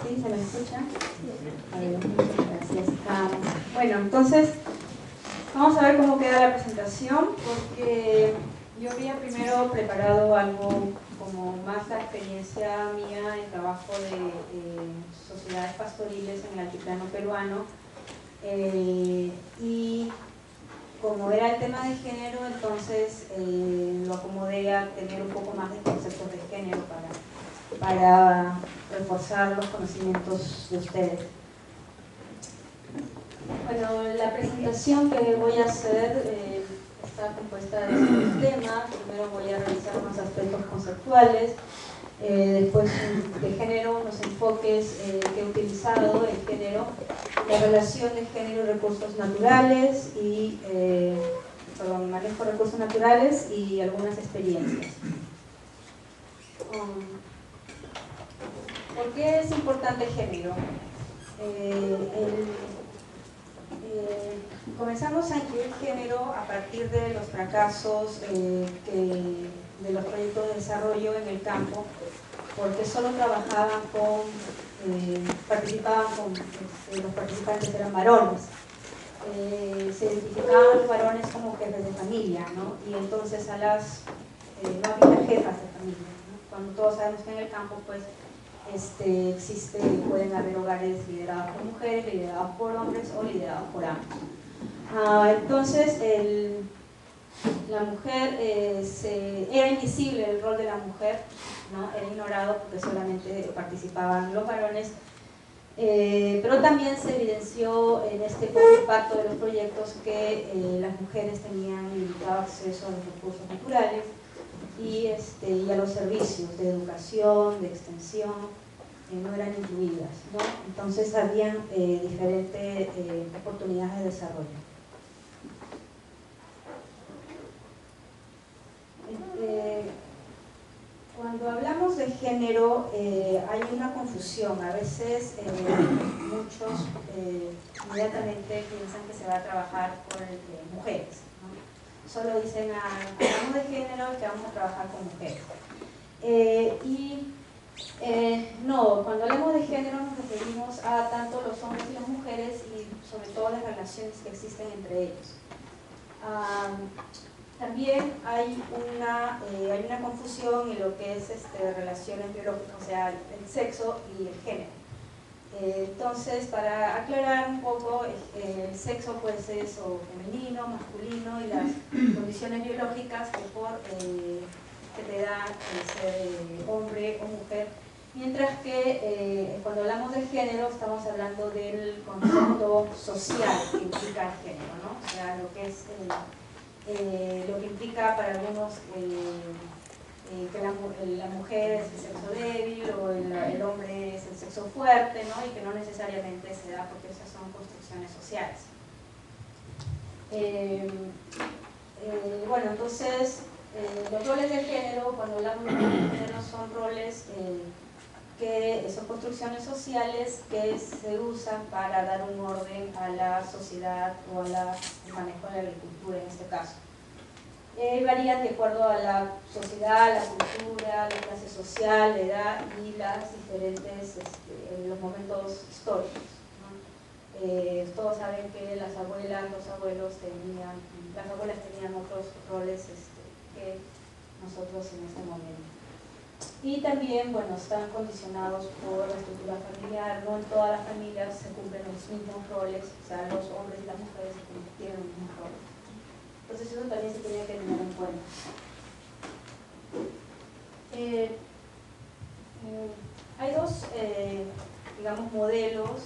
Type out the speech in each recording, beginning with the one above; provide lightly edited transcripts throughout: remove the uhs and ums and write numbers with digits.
¿Sí? ¿Se me escucha? Muchas gracias. Bueno, entonces vamos a ver cómo queda la presentación, porque yo había primero preparado algo como más la experiencia mía en trabajo de sociedades pastoriles en el altiplano peruano, y como era el tema de género, entonces lo acomodé a tener un poco más de conceptos de género para reforzar los conocimientos de ustedes. Bueno, la presentación que voy a hacer está compuesta de estos temas. Primero voy a revisar unos aspectos conceptuales, después de género, unos enfoques que he utilizado en género, la relación de género y recursos naturales, y manejo de recursos naturales y algunas experiencias. ¿Por qué es importante género? Comenzamos a incluir género a partir de los fracasos de los proyectos de desarrollo en el campo, porque solo trabajaban participaban los participantes eran varones. Se identificaban los varones como jefes de familia, ¿no? Y entonces no había jefas de familia, ¿no? Cuando todos sabemos que en el campo pues pueden haber hogares liderados por mujeres, liderados por hombres o liderados por ambos. Entonces la mujer era invisible el rol de la mujer, ¿no? Era ignorado porque solamente participaban los varones, pero también se evidenció en este poco impacto de los proyectos que las mujeres tenían limitado acceso a los recursos naturales y a los servicios de educación, de extensión, no eran incluidas, ¿no? Entonces habían diferentes oportunidades de desarrollo. Cuando hablamos de género hay una confusión. A veces muchos inmediatamente piensan que se va a trabajar con mujeres, ¿no? Solo dicen, hablamos de género, que vamos a trabajar con mujeres. No, cuando hablamos de género nos referimos a tanto los hombres y las mujeres y sobre todo las relaciones que existen entre ellos. También hay una confusión en lo que es relaciones biológicas, o sea, el sexo y el género. Entonces, para aclarar un poco, el sexo puede ser eso, femenino, masculino, y las condiciones biológicas que te da ser hombre o mujer, mientras que cuando hablamos de género estamos hablando del concepto social que implica el género, ¿no? O sea, lo que es lo que implica para algunos que la mujer es el sexo débil o el hombre es el sexo fuerte, ¿no? Y que no necesariamente se da porque esas son construcciones sociales. Bueno, entonces los roles del género, cuando hablamos de género, son roles que son construcciones sociales que se usan para dar un orden a la sociedad o al manejo de la agricultura en este caso. Varían de acuerdo a la sociedad, la cultura, la clase social, la edad y las diferentes los momentos históricos, ¿no? Todos saben que las abuelas, los abuelos tenían otros roles que nosotros en este momento. Y también, bueno, están condicionados por la estructura familiar. No en todas las familias se cumplen los mismos roles, o sea, los hombres y las mujeres tienen los mismos roles. Entonces eso también se tiene que tener en cuenta. Hay dos, digamos, modelos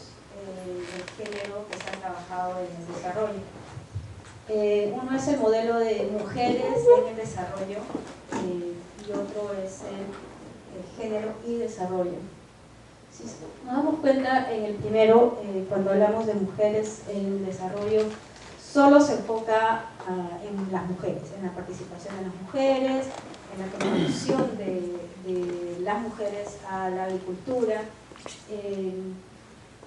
de género que se han trabajado en el desarrollo. Uno es el modelo de mujeres en el desarrollo y otro es el género y desarrollo. Si nos damos cuenta, en el primero, cuando hablamos de mujeres en el desarrollo, solo se enfoca en las mujeres, en la participación de las mujeres, en la contribución de las mujeres a la agricultura,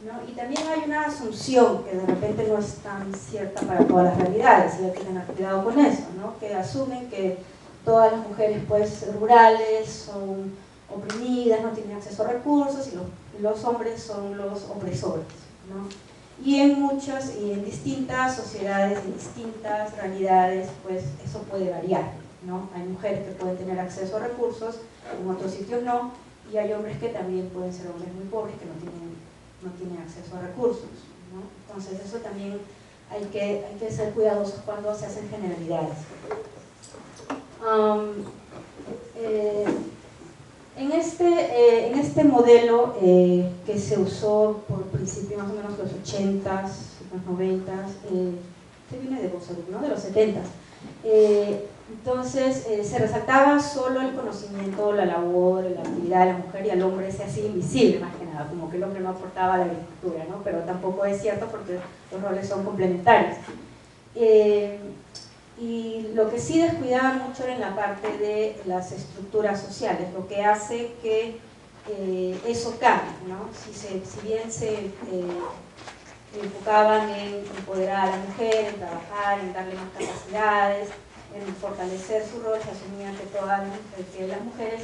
¿no? Y también hay una asunción que de repente no es tan cierta para todas las realidades, y hay que tener cuidado con eso, ¿no? Que asumen que todas las mujeres pues, rurales son oprimidas, no tienen acceso a recursos, y los los hombres son los opresores, ¿no? Y en distintas sociedades, en distintas realidades, pues eso puede variar, ¿no? Hay mujeres que pueden tener acceso a recursos, en otros sitios no, y hay hombres que también pueden ser hombres muy pobres que no tienen acceso a recursos, ¿no? Entonces eso también hay que ser cuidadosos cuando se hacen generalidades. En este modelo que se usó por principio más o menos los 80s, los 90s, este viene de Bossaruk, ¿no? De los 70s. Entonces se resaltaba solo el conocimiento, la labor, la actividad de la mujer, y al hombre se hacía invisible más que nada, como que el hombre no aportaba a la agricultura, ¿no? Pero tampoco es cierto porque los roles son complementarios. Y lo que sí descuidaba mucho era en la parte de las estructuras sociales, lo que hace que eso cambie, ¿no? Si bien se enfocaban en empoderar a la mujer, en trabajar, en darle más capacidades, en fortalecer su rol, se asumía que las mujeres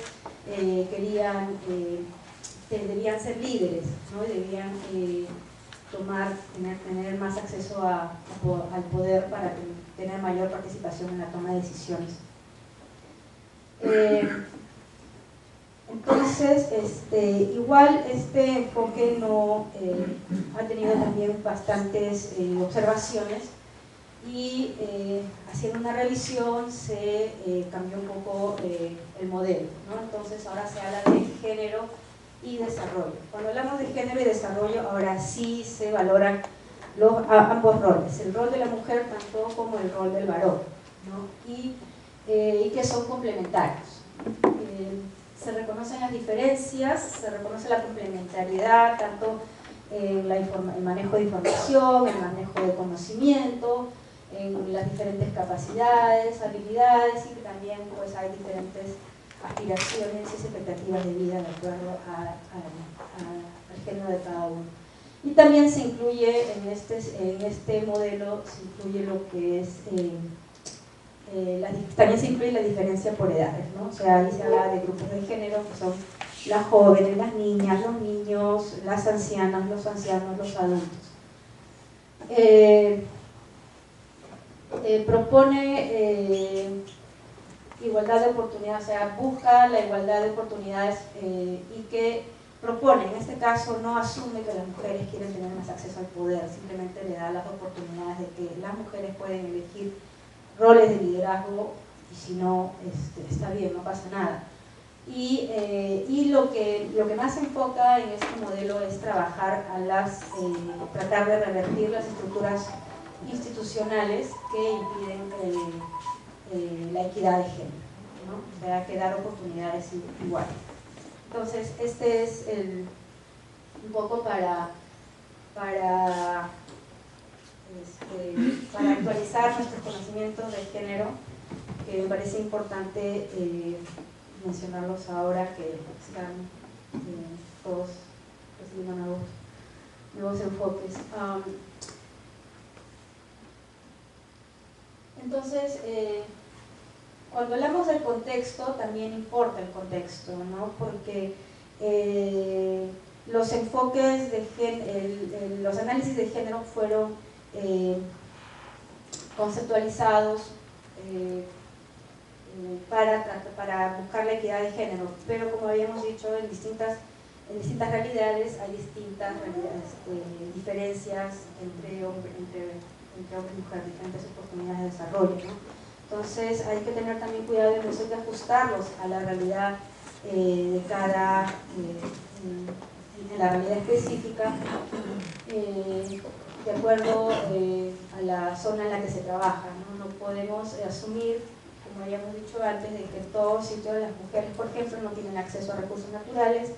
debían ser líderes, ¿no? Y debían tener más acceso al poder para tener mayor participación en la toma de decisiones. Entonces, igual este enfoque no ha tenido también bastantes observaciones, y haciendo una revisión se cambió un poco el modelo, ¿no? Entonces ahora se habla de género y desarrollo. Cuando hablamos de género y desarrollo, ahora sí se valoran ambos roles, el rol de la mujer tanto como el rol del varón, ¿no? Y que son complementarios. Se reconocen las diferencias, se reconoce la complementariedad tanto en el manejo de información, el manejo de conocimiento, en las diferentes capacidades, habilidades, y que también pues hay diferentes aspiraciones y expectativas de vida de acuerdo al género de cada uno. Y también se incluye en este modelo, se incluye lo que es, también se incluye la diferencia por edades, ¿no? O sea, ahí se habla de grupos de género que son las jóvenes, las niñas, los niños, las ancianas, los ancianos, los adultos. Propone igualdad de oportunidades, o sea, busca la igualdad de oportunidades y que propone, en este caso no asume que las mujeres quieren tener más acceso al poder, simplemente le da las oportunidades de que las mujeres pueden elegir roles de liderazgo, y si no, está bien, no pasa nada. Y lo que más se enfoca en este modelo es trabajar tratar de revertir las estructuras institucionales que impiden la equidad de género, ¿no? O sea, que dar oportunidades iguales. Entonces, este es un poco para actualizar nuestros conocimientos de género, que me parece importante mencionarlos ahora que están todos recibiendo nuevos enfoques. Entonces, cuando hablamos del contexto, también importa el contexto, ¿no? Porque los enfoques los análisis de género fueron conceptualizados para buscar la equidad de género, pero como habíamos dicho, en distintas realidades hay distintas diferencias entre hombres y mujeres, diferentes oportunidades de desarrollo, ¿no? Entonces hay que tener también cuidado en eso de ajustarlos a la realidad de en la realidad específica, de acuerdo a la zona en la que se trabaja, ¿no? No podemos asumir, como habíamos dicho antes, de que en todos sitios las mujeres, por ejemplo, no tienen acceso a recursos naturales,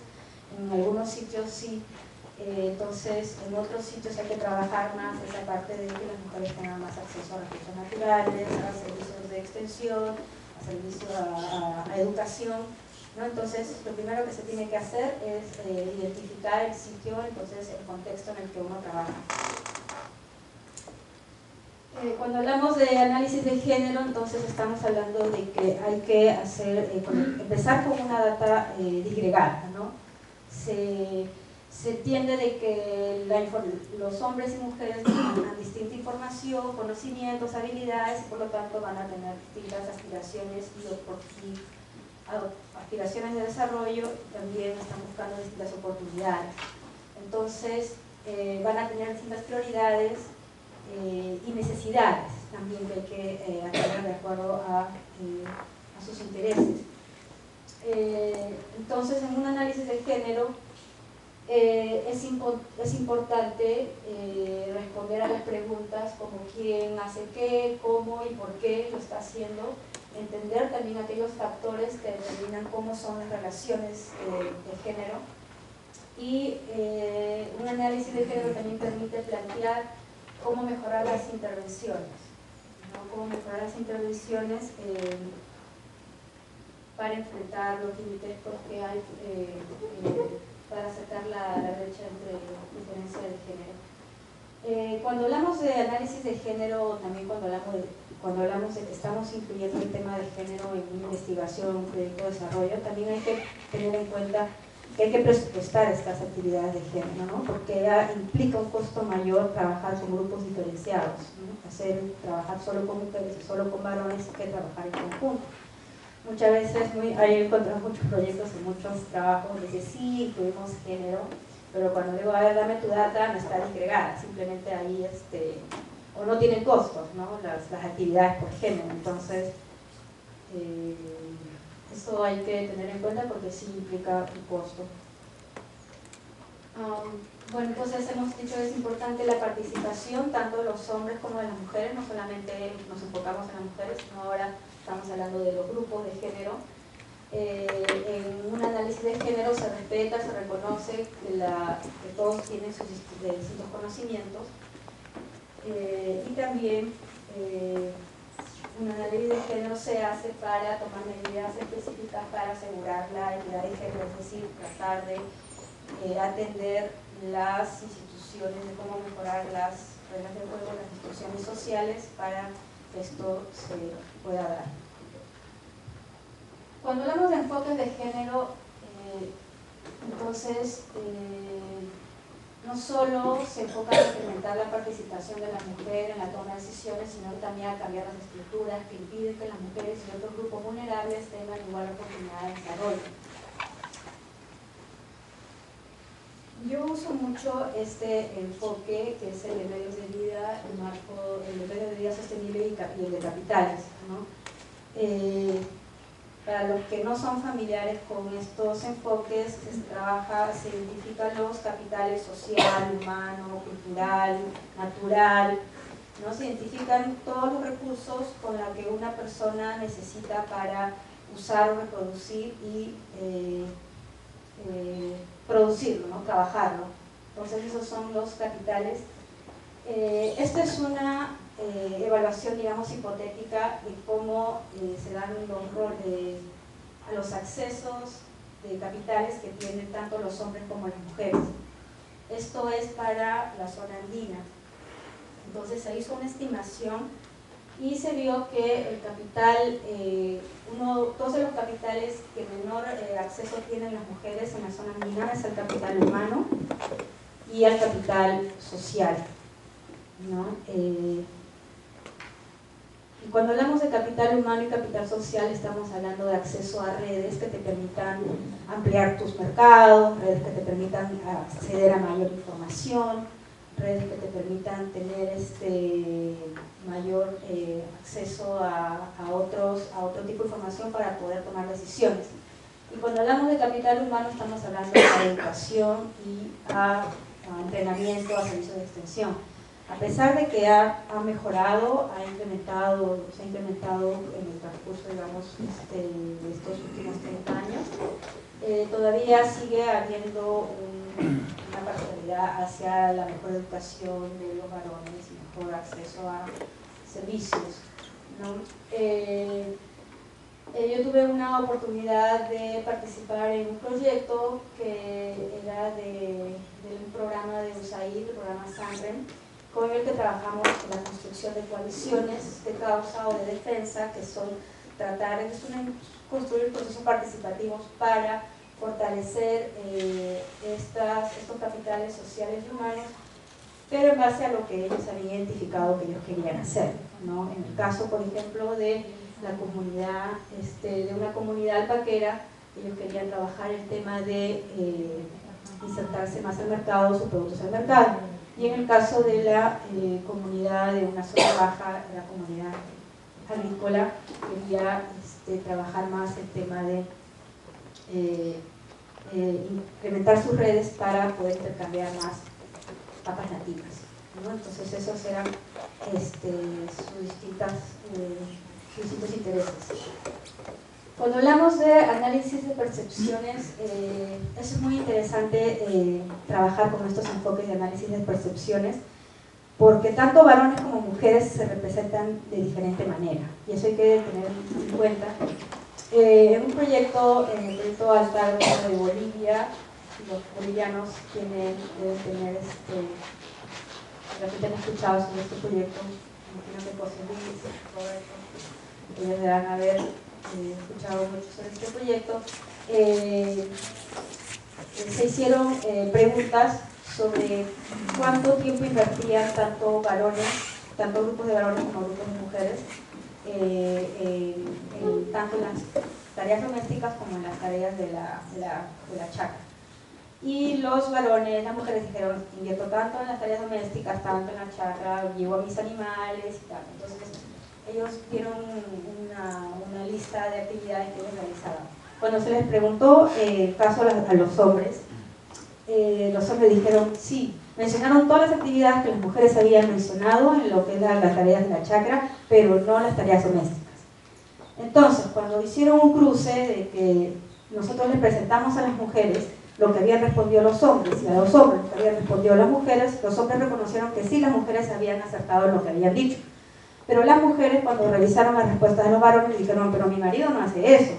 en algunos sitios sí. Entonces, en otros sitios hay que trabajar más esa parte de que las mujeres tengan más acceso a recursos naturales, a servicios de extensión, a servicios a educación, ¿no? Entonces, lo primero que se tiene que hacer es identificar el sitio, entonces el contexto en el que uno trabaja. Cuando hablamos de análisis de género, entonces estamos hablando de que hay que empezar con una data disgregada, ¿no? Se entiende de que los hombres y mujeres tienen distinta información, conocimientos, habilidades, y por lo tanto van a tener distintas aspiraciones y aspiraciones de desarrollo, también están buscando distintas oportunidades. Entonces, van a tener distintas prioridades y necesidades también que hay que atender de acuerdo a sus intereses. Entonces, en un análisis de género es importante responder a las preguntas como quién hace qué, cómo y por qué lo está haciendo, entender también aquellos factores que determinan cómo son las relaciones de género, y un análisis de género también permite plantear cómo mejorar las intervenciones, ¿no? Cómo mejorar las intervenciones para enfrentar los límites que hay para acercar la brecha entre diferencia de género. Cuando hablamos de análisis de género, también cuando hablamos de que estamos incluyendo el tema de género en una investigación, un proyecto de desarrollo, también hay que tener en cuenta que hay que presupuestar estas actividades de género, ¿no? Porque implica un costo mayor trabajar con grupos diferenciados, ¿no? Trabajar solo con mujeres y solo con varones que trabajar en conjunto. Muchas veces ahí encontramos muchos proyectos y muchos trabajos donde dice sí, incluimos género, pero cuando digo, a ver, dame tu data, no está disgregada, simplemente ahí o no tiene costos, ¿no? Las actividades por género. Entonces, eso hay que tener en cuenta porque sí implica un costo. Bueno, entonces hemos dicho que es importante la participación tanto de los hombres como de las mujeres, no solamente nos enfocamos en las mujeres, sino ahora estamos hablando de los grupos de género. En un análisis de género se respeta, se reconoce que todos tienen sus distintos conocimientos, y también un análisis de género se hace para tomar medidas específicas para asegurar la equidad de género, es decir, tratar de atender las instituciones, de cómo mejorar las reglas de juego, las instituciones sociales para que esto se pueda dar. Cuando hablamos de enfoques de género, entonces no solo se enfoca en incrementar la participación de la mujer en la toma de decisiones, sino también a cambiar las estructuras que impiden que las mujeres y otros grupos vulnerables tengan igual oportunidad de desarrollo. Yo uso mucho este enfoque, que es el de medios de vida, el de medios de vida sostenible y el de capitales, ¿no? Para los que no son familiares con estos enfoques, se identifican los capitales social, humano, cultural, natural, ¿no? Se identifican todos los recursos con los que una persona necesita para usar o reproducir y producirlo, ¿no? Trabajarlo. Entonces esos son los capitales. Esta es una evaluación, digamos, hipotética de cómo se dan los accesos de capitales que tienen tanto los hombres como las mujeres. Esto es para la zona andina. Entonces se hizo una estimación y se vio que el capital, dos de los capitales que menor acceso tienen las mujeres en la zona andina es el capital humano y el capital social, ¿no? Y cuando hablamos de capital humano y capital social, estamos hablando de acceso a redes que te permitan ampliar tus mercados, redes que te permitan acceder a mayor información, redes que te permitan tener mayor acceso a otro tipo de información para poder tomar decisiones. Y cuando hablamos de capital humano estamos hablando de educación y a entrenamiento, a servicios de extensión. A pesar de que ha mejorado, se ha incrementado en el transcurso, digamos, de estos últimos 30 años, todavía sigue habiendo una parcialidad hacia la mejor educación de los varones y mejor acceso a servicios, ¿no? Yo tuve una oportunidad de participar en un proyecto que era de un programa de USAID, el programa SANREM, con el que trabajamos en la construcción de coaliciones de causa o de defensa, que son tratar de construir procesos participativos para fortalecer estos capitales sociales y humanos, pero en base a lo que ellos habían identificado que ellos querían hacer, ¿no? En el caso, por ejemplo, de la comunidad, de una comunidad alpaquera, ellos querían trabajar el tema de insertarse más al mercado, sus productos al mercado. Y en el caso de la comunidad de una zona baja, la comunidad agrícola, quería trabajar más el tema de incrementar sus redes para poder intercambiar más papas nativas, ¿no? Entonces esos eran sus distintos intereses. Cuando hablamos de análisis de percepciones, es muy interesante trabajar con estos enfoques de análisis de percepciones, porque tanto varones como mujeres se representan de diferente manera, y eso hay que tener en cuenta. En un proyecto, en el proyecto Alta de Bolivia, los bolivianos deben tener, de repente han escuchado sobre este proyecto, imagino que José Luis, Roberto, ellos deberán haber escuchado mucho sobre este proyecto. Se hicieron preguntas sobre cuánto tiempo invertían tanto grupos de varones como grupos de mujeres, tanto en las tareas domésticas como en las tareas de la chacra. Y los varones, las mujeres dijeron, invierto tanto en las tareas domésticas, tanto en la chacra, llevo a mis animales y tal. Entonces ellos dieron una lista de actividades que ellos realizaban. Cuando se les preguntó caso a los hombres dijeron sí, mencionaron todas las actividades que las mujeres habían mencionado en lo que eran las tareas de la chacra, pero no las tareas domésticas. Entonces, cuando hicieron un cruce de que nosotros les presentamos a las mujeres lo que habían respondido los hombres y a los hombres lo que habían respondido las mujeres, los hombres reconocieron que sí, las mujeres habían acertado en lo que habían dicho. Pero las mujeres, cuando revisaron las respuestas de los varones, dijeron, pero mi marido no hace eso,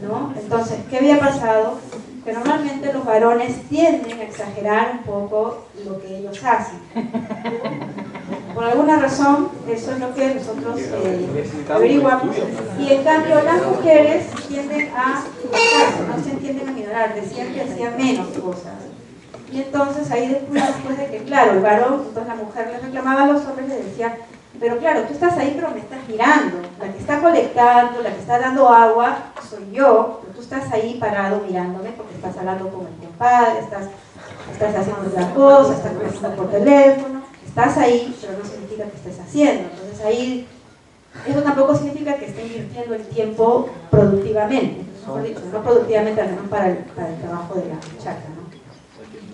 ¿no? Entonces, ¿qué había pasado? Que normalmente los varones tienden a exagerar un poco lo que ellos hacen. Por alguna razón, eso es lo que nosotros averiguamos, y en cambio las mujeres tienden a no se tienden a minorar, decían que hacían menos cosas. Y entonces ahí después de que, claro, el varón, entonces la mujer le reclamaba a los hombres, le decía, pero claro, tú estás ahí pero me estás mirando, la que está colectando, la que está dando agua soy yo, pero tú estás ahí parado mirándome porque estás hablando con el compadre, estás haciendo otra cosa, estás conversando por teléfono, estás ahí, pero no significa que estés haciendo. Entonces ahí, eso tampoco significa que esté invirtiendo el tiempo productivamente, mejor dicho, no productivamente, al menos para el trabajo de la chacra, ¿no?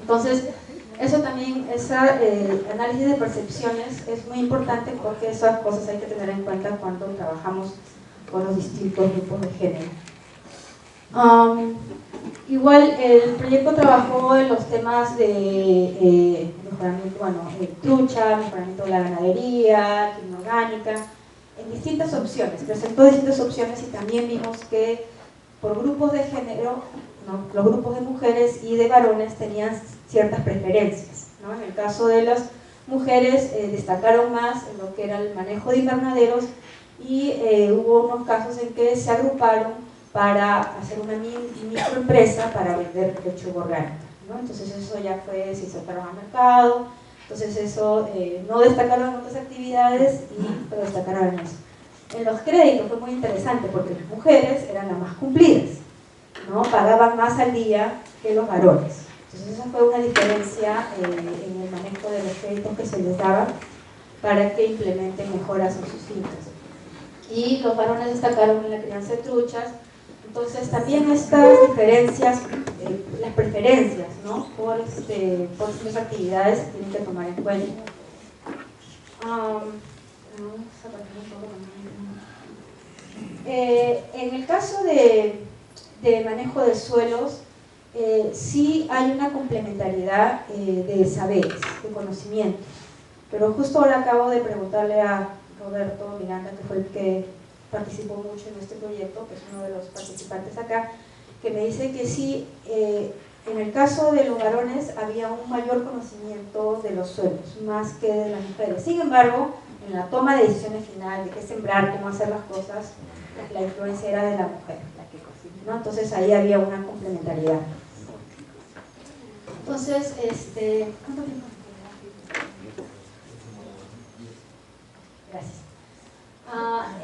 Entonces, eso también, ese análisis de percepciones es muy importante porque esas cosas hay que tener en cuenta cuando trabajamos con los distintos grupos de género. Igual el proyecto trabajó en los temas de mejoramiento, trucha, mejoramiento de la ganadería, química orgánica, en distintas opciones, presentó distintas opciones y también vimos que por grupos de género, ¿no? Los grupos de mujeres y de varones tenían ciertas preferencias, ¿no? En el caso de las mujeres destacaron más en lo que era el manejo de invernaderos y hubo unos casos en que se agruparon para hacer una microempresa para vender lechuga orgánica, ¿no? Entonces eso ya se insertaron al mercado, entonces eso no destacaron en otras actividades, pero destacaron en eso. En los créditos fue muy interesante porque las mujeres eran las más cumplidas, ¿no? Pagaban más al día que los varones. Entonces esa fue una diferencia en el manejo de los créditos que se les daba para que implementen mejoras en sus fincas. Y los varones destacaron en la crianza de truchas. Entonces también estas diferencias, las preferencias, ¿no? por sus actividades se tienen que tomar en cuenta. En el caso de manejo de suelos, sí hay una complementariedad de saberes, de conocimientos, pero justo ahora acabo de preguntarle a Roberto Miranda, que fue el que participó mucho en este proyecto, que es uno de los participantes acá, que me dice que sí, en el caso de los varones había un mayor conocimiento de los suelos, más que de las mujeres. Sin embargo, en la toma de decisiones final, de qué sembrar, cómo hacer las cosas, la influencia era de la mujer, ¿no? Entonces ahí había una complementariedad. Entonces, ¿cuánto tiempo? Gracias.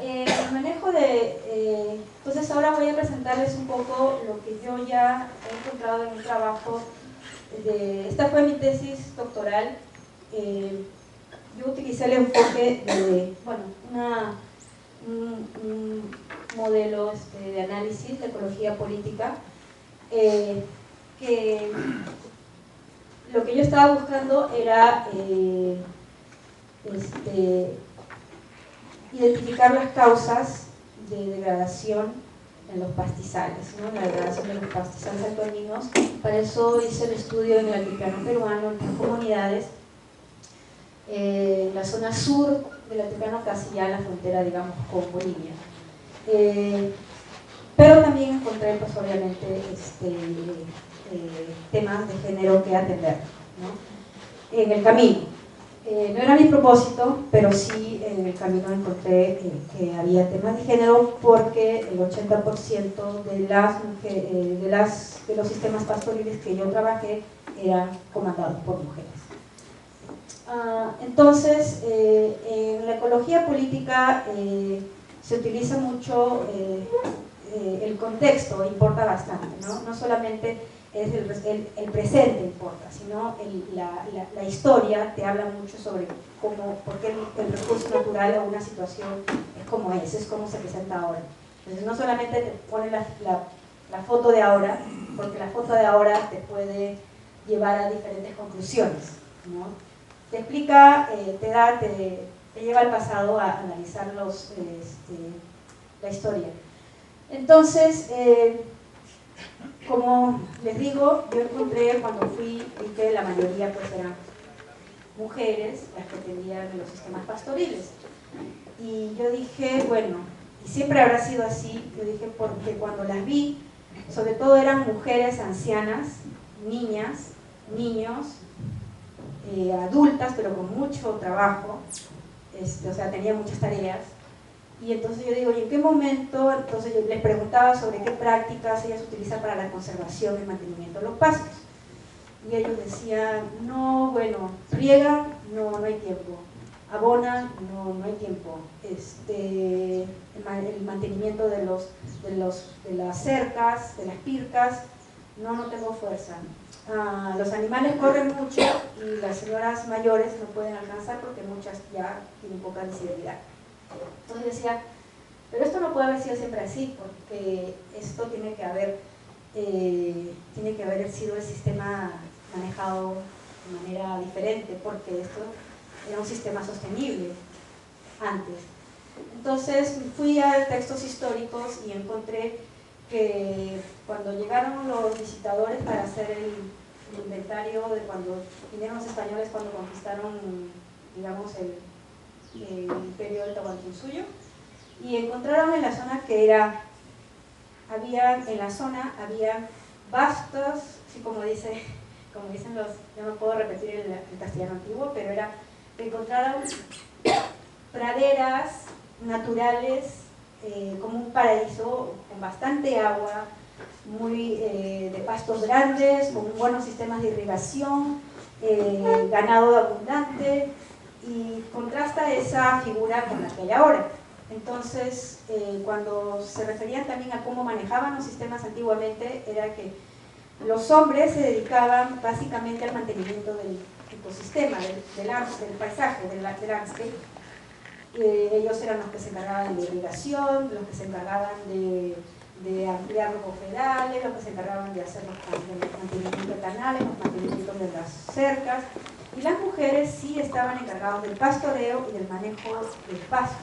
El manejo de... entonces ahora voy a presentarles un poco lo que yo ya he encontrado en un trabajo esta fue mi tesis doctoral. Yo utilicé el enfoque de, bueno, un modelo de análisis de ecología política, que lo que yo estaba buscando era identificar las causas de degradación en los pastizales, ¿no? La degradación de los pastizales altoandinos. Para eso hice el estudio en el altiplano peruano, en las comunidades, la zona sur del altiplano, casi ya en la frontera, digamos, con Bolivia. Pero también encontré, pues obviamente, temas de género que atender, ¿no? En el camino. No era mi propósito, pero sí en el camino encontré que había temas de género, porque el 80% de los sistemas pastoriles que yo trabajé eran comandados por mujeres. Entonces, en la ecología política se utiliza mucho el contexto, importa bastante, ¿no? No solamente es el presente importa, sino la historia te habla mucho sobre por qué el recurso natural o una situación es como se presenta ahora. Entonces no solamente te pone la foto de ahora, porque la foto de ahora te puede llevar a diferentes conclusiones, ¿no? Te explica, te lleva al pasado a analizar la historia. Entonces, como les digo, yo encontré cuando fui que la mayoría pues eran mujeres las que atendían los sistemas pastoriles. Y yo dije, bueno, y siempre habrá sido así, yo dije, porque cuando las vi, sobre todo eran mujeres ancianas, niñas, niños, adultas, pero con mucho trabajo, o sea, tenían muchas tareas. Y entonces yo digo, ¿y en qué momento? Entonces yo les preguntaba sobre qué prácticas ellas utilizan para la conservación y mantenimiento de los pastos. Y ellos decían, no, bueno, friegan, no hay tiempo. Abonan, no hay tiempo. El mantenimiento de las cercas, de las pircas, no tengo fuerza. Los animales corren mucho y las señoras mayores no pueden alcanzar porque muchas ya tienen poca visibilidad. Entonces yo decía, pero esto no puede haber sido siempre así, porque esto tiene que haber sido el sistema manejado de manera diferente, porque esto era un sistema sostenible antes. Entonces fui a textos históricos y encontré que cuando llegaron los visitadores para hacer el inventario de cuando vinieron los españoles, cuando conquistaron, digamos, el imperio del Tahuantinsuyo, y encontraron en la zona había vastos, sí, como dicen los, yo no puedo repetir el castellano antiguo, pero encontraron praderas naturales, como un paraíso, con bastante agua, de pastos grandes, con buenos sistemas de irrigación, ganado abundante, y contrasta esa figura con la que hay ahora. Entonces, cuando se referían también a cómo manejaban los sistemas antiguamente, era que los hombres se dedicaban básicamente al mantenimiento del ecosistema, del paisaje, del landscape. Ellos eran los que se encargaban de irrigación, los que se encargaban de ampliar los bofedales, los que se encargaban de hacer el mantenimiento de canales, los mantenimientos de las cercas. Y las mujeres sí estaban encargadas del pastoreo y del manejo del pasto,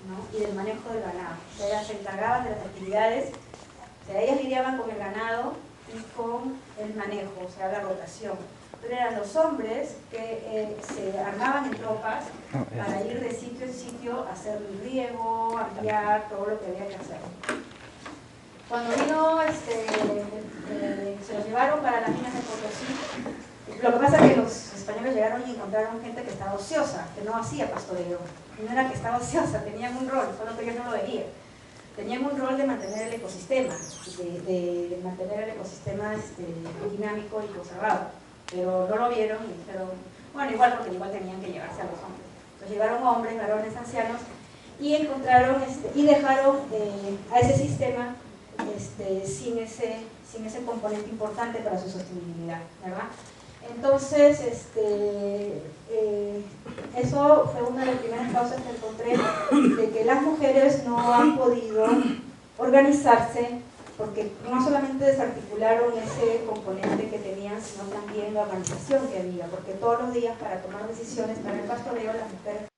¿no? Y del manejo del ganado. O sea, ellas se encargaban de las actividades, o sea, ellas lidiaban con el ganado y con el manejo, o sea, la rotación. Pero eran los hombres que se armaban en tropas para ir de sitio en sitio a hacer el riego, ampliar todo lo que había que hacer. Cuando vino, se los llevaron para las minas de Potosí. Lo que pasa es que los españoles llegaron y encontraron gente que estaba ociosa, que no hacía pastoreo. Y no era que estaba ociosa, tenían un rol, solo que ellos no lo veían. tenían un rol de mantener el ecosistema, de mantener el ecosistema dinámico y conservado, pero no lo vieron y dijeron, bueno, igual porque igual tenían que llevarse a los hombres. Entonces llegaron hombres, varones, ancianos, y encontraron y dejaron a ese sistema sin ese componente importante para su sostenibilidad, ¿verdad? Entonces, eso fue una de las primeras causas que encontré de que las mujeres no han podido organizarse porque no solamente desarticularon ese componente que tenían, sino también la organización que había, porque todos los días para tomar decisiones para el pastoreo las mujeres